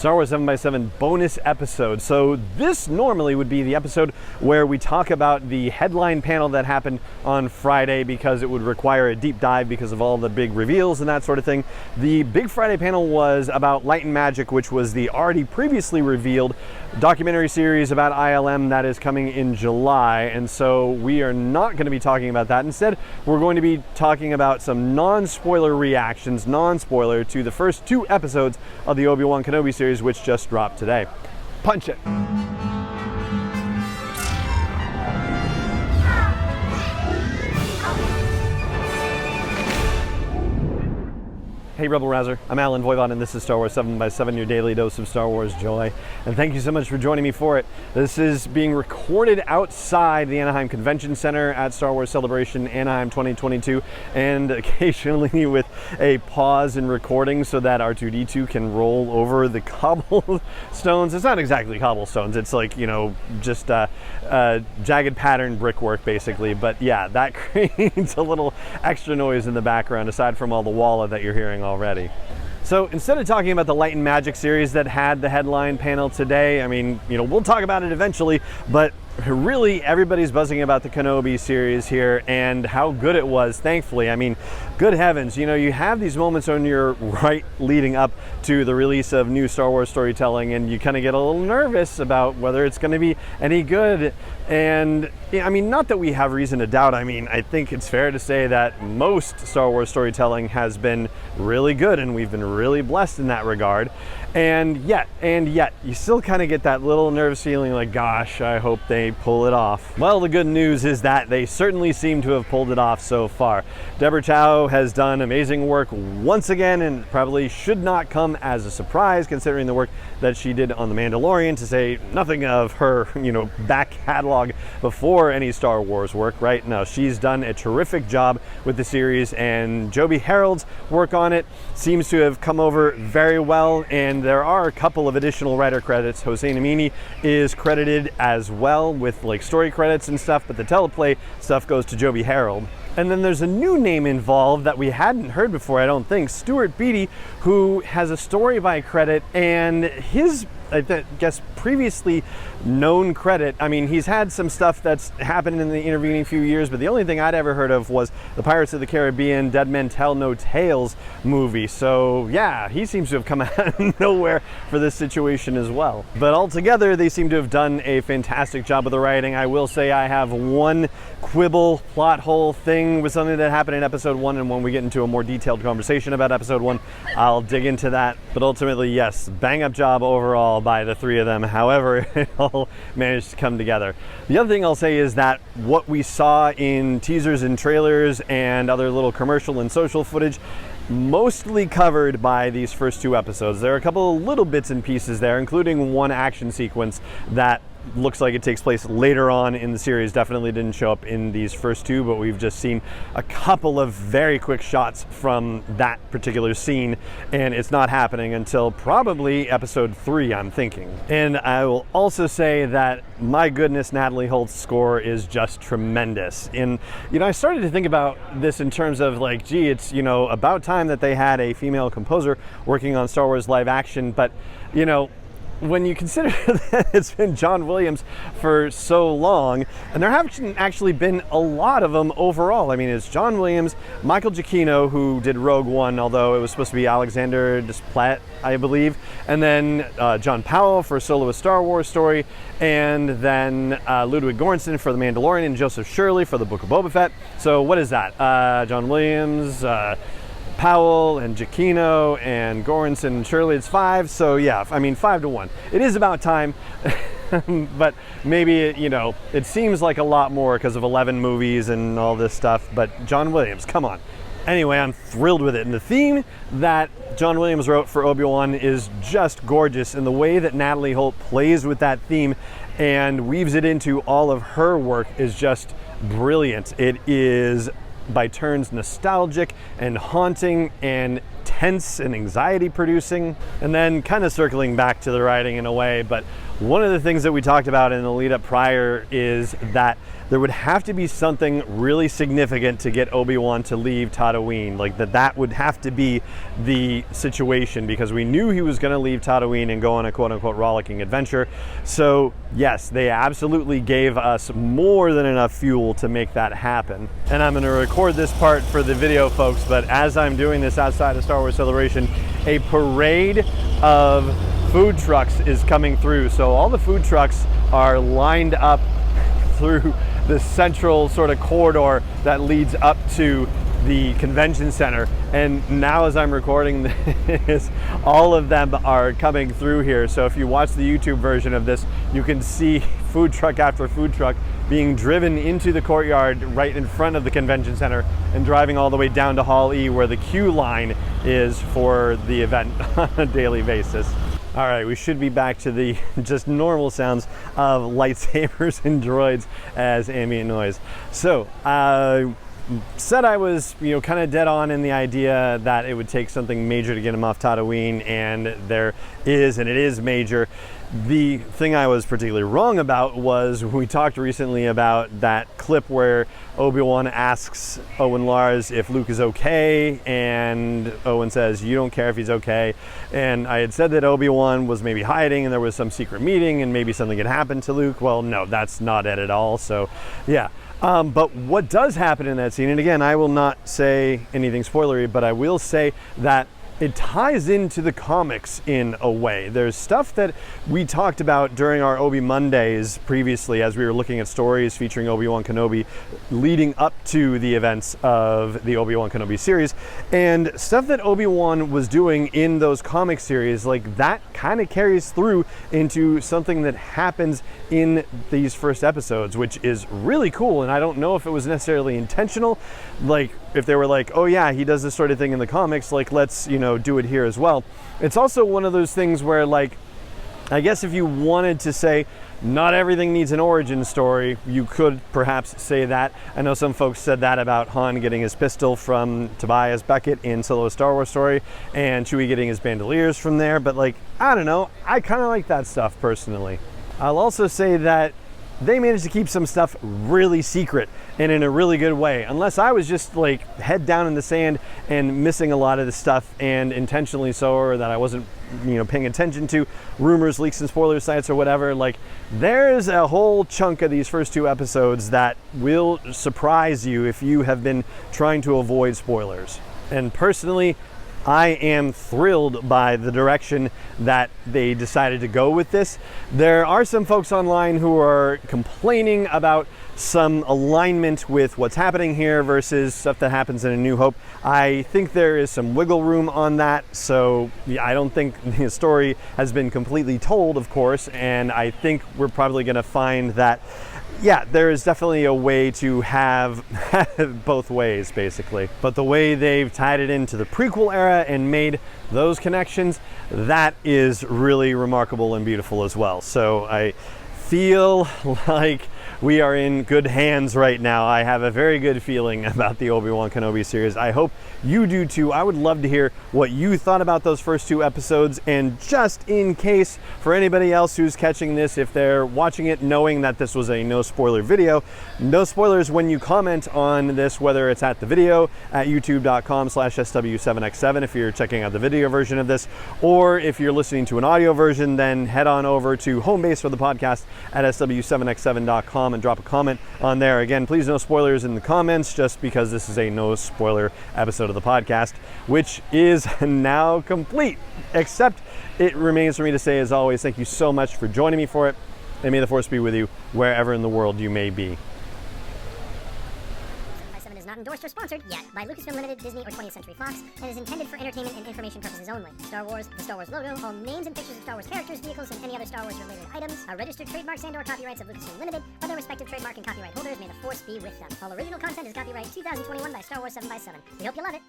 Star Wars 7x7 bonus episode. So this normally would be the episode where we talk about the headline panel that happened on Friday, because it would require a deep dive because of all the big reveals and that sort of thing. The Big Friday panel was about Light and Magic, which was the already previously revealed documentary series about ILM that is coming in July. And so we are not going to be talking about that. Instead, we're going to be talking about some non-spoiler reactions, non-spoiler, to the first 2 episodes of the Obi-Wan Kenobi series, which just dropped today. Punch it. Hey Rebel Rouser, I'm Alan Voivod and this is Star Wars 7x7, your daily dose of Star Wars joy. And thank you so much for joining me for it. This is being recorded outside the Anaheim Convention Center at Star Wars Celebration Anaheim 2022, and occasionally with a pause in recording so that R2-D2 can roll over the cobblestones. It's not exactly cobblestones, it's like, you know, just jagged pattern brickwork basically. But yeah, that creates a little extra noise in the background aside from all the walla that you're hearing already. So instead of talking about the Light and Magic series that had the headline panel today, I mean, you know, we'll talk about it eventually, but really everybody's buzzing about the Kenobi series here and how good it was, thankfully. I mean, good heavens, you know, you have these moments when you're right leading up to the release of new Star Wars storytelling and you kind of get a little nervous about whether it's going to be any good. And I mean, not that we have reason to doubt. I mean, I think it's fair to say that most Star Wars storytelling has been really good and we've been really blessed in that regard. And yet, you still kind of get that little nervous feeling like, gosh, I hope they pull it off. Well, the good news is that they certainly seem to have pulled it off so far. Deborah Chow has done amazing work once again, and probably should not come as a surprise considering the work that she did on The Mandalorian, to say nothing of her, you know, back catalog before any Star Wars work, right? No, she's done a terrific job with the series, and Joby Harold's work on it seems to have come over very well, and there are a couple of additional writer credits. Hossein Amini is credited as well with like story credits and stuff, but the teleplay stuff goes to Joby Harold. And then there's a new name involved that we hadn't heard before, I don't think, Stuart Beattie, who has a story by credit, and his, I guess, previously known credit, I mean, he's had some stuff that's happened in the intervening few years, but the only thing I'd ever heard of was the Pirates of the Caribbean Dead Men Tell No Tales movie. So yeah, he seems to have come out of nowhere for this situation as well. But altogether, they seem to have done a fantastic job of the writing. I will say I have one quibble, plot hole thing with something that happened in episode 1, and when we get into a more detailed conversation about episode 1, I'll dig into that. But ultimately, yes, bang up job overall by the 3 of them. However, it all managed to come together. The other thing I'll say is that what we saw in teasers and trailers and other little commercial and social footage, mostly covered by these first 2 episodes. There are a couple of little bits and pieces there, including one action sequence that looks like it takes place later on in the series. Definitely didn't show up in these first 2, but we've just seen a couple of very quick shots from that particular scene, and it's not happening until probably episode 3, I'm thinking. And I will also say that, my goodness, Natalie Holt's score is just tremendous. And, you know, I started to think about this in terms of like, gee, it's, you know, about time that they had a female composer working on Star Wars live action, but, you know, when you consider that it's been John Williams for so long, and there haven't actually been a lot of them overall. I mean, it's John Williams, Michael Giacchino, who did Rogue One, although it was supposed to be Alexander Desplat, I believe, and then John Powell for Solo: A Star Wars Story, and then Ludwig Göransson for The Mandalorian, and Joseph Shirley for The Book of Boba Fett. So what is that? John Williams, Powell and Giacchino and Göransson and Shirley, it's 5. So yeah, I mean, 5 to 1. It is about time, but maybe, you know, it seems like a lot more because of 11 movies and all this stuff, but John Williams, come on. Anyway, I'm thrilled with it. And the theme that John Williams wrote for Obi-Wan is just gorgeous, and the way that Natalie Holt plays with that theme and weaves it into all of her work is just brilliant. It is by turns nostalgic and haunting and tense and anxiety producing. And then kind of circling back to the writing in a way, but One of the things that we talked about in the lead up prior is that there would have to be something really significant to get Obi-Wan to leave Tatooine. Like that would have to be the situation, because we knew he was going to leave Tatooine and go on a quote-unquote rollicking adventure. So yes, they absolutely gave us more than enough fuel to make that happen. And I'm going to record this part for the video, folks, but as I'm doing this outside of Star Wars Celebration, a parade of food trucks is coming through. So all the food trucks are lined up through the central sort of corridor that leads up to the convention center. And now as I'm recording this, all of them are coming through here. So if you watch the YouTube version of this, you can see food truck after food truck being driven into the courtyard right in front of the convention center and driving all the way down to Hall E, where the queue line is for the event on a daily basis. All right, we should be back to the just normal sounds of lightsabers and droids as ambient noise. So, said I was, kind of dead on in the idea that it would take something major to get him off Tatooine, and there is, and it is major. The thing I was particularly wrong about was we talked recently about that clip where Obi-Wan asks Owen Lars if Luke is okay, and Owen says, "You don't care if he's okay." And I had said that Obi-Wan was maybe hiding and there was some secret meeting and maybe something had happened to Luke. Well, no, that's not it at all. So yeah. But what does happen in that scene, and again, I will not say anything spoilery, but I will say that it ties into the comics in a way. There's stuff that we talked about during our Obi Mondays previously as we were looking at stories featuring Obi-Wan Kenobi leading up to the events of the Obi-Wan Kenobi series, and stuff that Obi-Wan was doing in those comic series, like that kind of carries through into something that happens in these first episodes, which is really cool. And I don't know if it was necessarily intentional, like if they were like, oh yeah, he does this sort of thing in the comics, like let's, do it here as well. It's also one of those things where, like, I guess if you wanted to say not everything needs an origin story, you could perhaps say that. I know some folks said that about Han getting his pistol from Tobias Beckett in Solo a Star Wars Story, and Chewie getting his bandoliers from there, but like, I don't know, I kind of like that stuff personally. I'll also say that they managed to keep some stuff really secret and in a really good way, unless I was just like head down in the sand and missing a lot of the stuff, and intentionally so, or that I wasn't paying attention to rumors, leaks, and spoiler sites or whatever. Like, there's a whole chunk of these first 2 episodes that will surprise you if you have been trying to avoid spoilers. And personally, I am thrilled by the direction that they decided to go with this. There are some folks online who are complaining about some alignment with what's happening here versus stuff that happens in A New Hope. I think there is some wiggle room on that, so yeah, I don't think the story has been completely told, of course, and I think we're probably going to find that yeah, there is definitely a way to have both ways, basically. But the way they've tied it into the prequel era and made those connections, that is really remarkable and beautiful as well. So I feel like we are in good hands right now. I have a very good feeling about the Obi-Wan Kenobi series. I hope you do too. I would love to hear what you thought about those first 2 episodes, and just in case for anybody else who's catching this, if they're watching it knowing that this was a no spoiler video, no spoilers when you comment on this, whether it's at the video at youtube.com/SW7X7 if you're checking out the video version of this, or if you're listening to an audio version, then head on over to home base for the podcast at SW7X7.com and drop a comment on there. Again, please no spoilers in the comments, just because this is a no spoiler episode of the podcast, which is now complete. Except it remains for me to say, as always, thank you so much for joining me for it, and may the Force be with you wherever in the world you may be. Not endorsed or sponsored yet by Lucasfilm Limited, Disney, or 20th Century Fox, and is intended for entertainment and information purposes only. Star Wars, the Star Wars logo, all names and pictures of Star Wars characters, vehicles, and any other Star Wars related items are registered trademarks and/or copyrights of Lucasfilm Limited, or their respective trademark and copyright holders. May the Force be with them. All original content is copyright 2021 by Star Wars 7x7. We hope you love it.